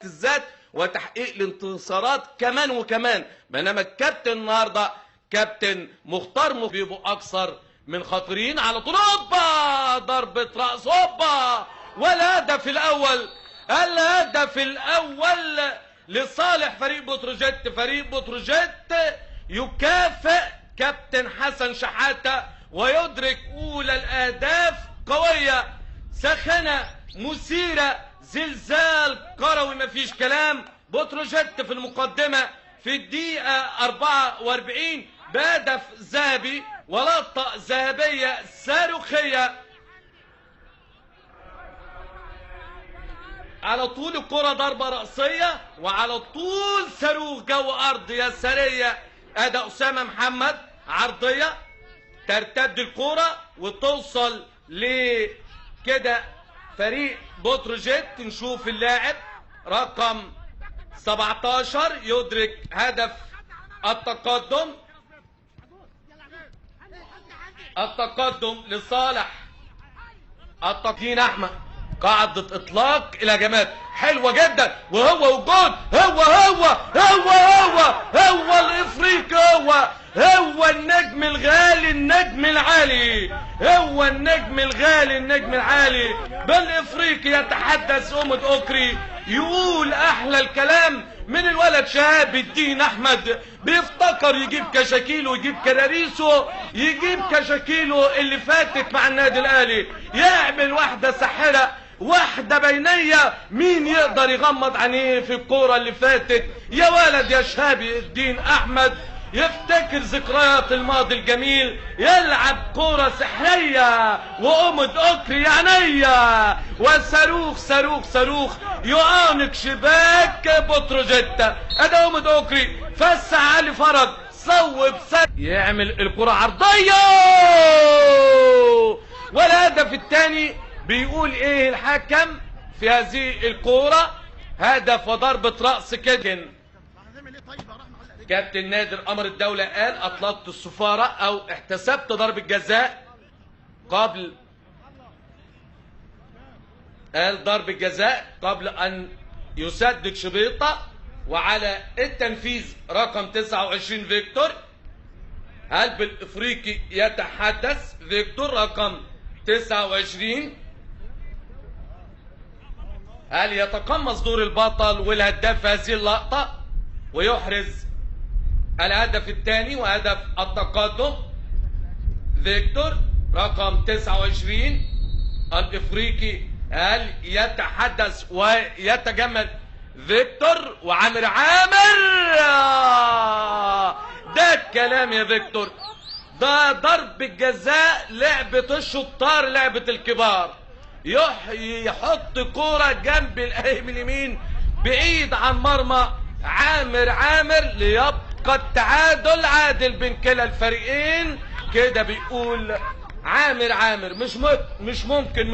الذات وتحقيق الانتصارات كمان وكمان. بينما الكابتن النهارده كابتن مختار بيبقوا اكثر من خطيرين. على طول هوبا ضربه راس هوبا، والهدف الاول لصالح فريق بتروجيت. فريق بتروجيت يكافئ كابتن حسن شحاته ويدرك اولى الاهداف قويه ساخنه مثيره زلزال كروي مفيش كلام. بتروجيت في المقدمه في الدقيقه 44 بهدف ذهبي ولقطه ذهبيه صاروخيه. على طول الكره ضربه راسيه وعلى طول صاروخ جو ارض يساريه. ادى اسامه محمد عرضيه ترتد الكره وتوصل لكده فريق بتروجيت. نشوف اللاعب رقم 17 يدرك هدف التقدم لصالح التقديم. احمد قاعدة اطلاق الهجمات حلوة جدا وهو وجود هو الافريقي هو النجم الغالي النجم العالي بالافريقي. يتحدث أمد أوكري يقول احلى الكلام من الولد شهاب الدين احمد. بيفتكر يجيب كشاكيله ويجيب كراريسه يجيب كشاكيله اللي فاتت مع النادي الاهلي، يعمل واحده ساحره واحده بينيه. مين يقدر يغمض عينيه في الكوره اللي فاتت يا ولد يا شهاب الدين احمد؟ يفتكر ذكريات الماضي الجميل، يلعب كوره سحريه وأمد أوكري عينيا وصاروخ صاروخ صاروخ يعانق شباك بتروجيت. ادي أمد أوكري فسع علي فرج صوب يعمل الكره عرضيه. والهدف الثاني بيقول ايه الحكم في هذه الكوره؟ هدف وضربه راس كده. كابتن نادر قمر الدولة قال اطلقت الصفارة او احتسبت ضربة جزاء قبل ضربة جزاء قبل ان يسدد شبيطة. وعلى التنفيذ رقم 29 فيكتور. هل بالافريقي يتحدث فيكتور رقم 29؟ هل يتقمص دور البطل والهداف في هذه اللقطة ويحرز الهدف الثاني وهدف التقدم؟ فيكتور رقم 29 الافريقي. هل يتحدث ويتجمل فيكتور وعامر ده الكلام يا فيكتور؟ ده ضرب الجزاء لعبة الشطار لعبة الكبار. يحط كورة جنب القايم اليمين بعيد عن مرمى عامر ليبقى التعادل عادل بين كلا الفريقين. كده بيقول عامر مش ممكن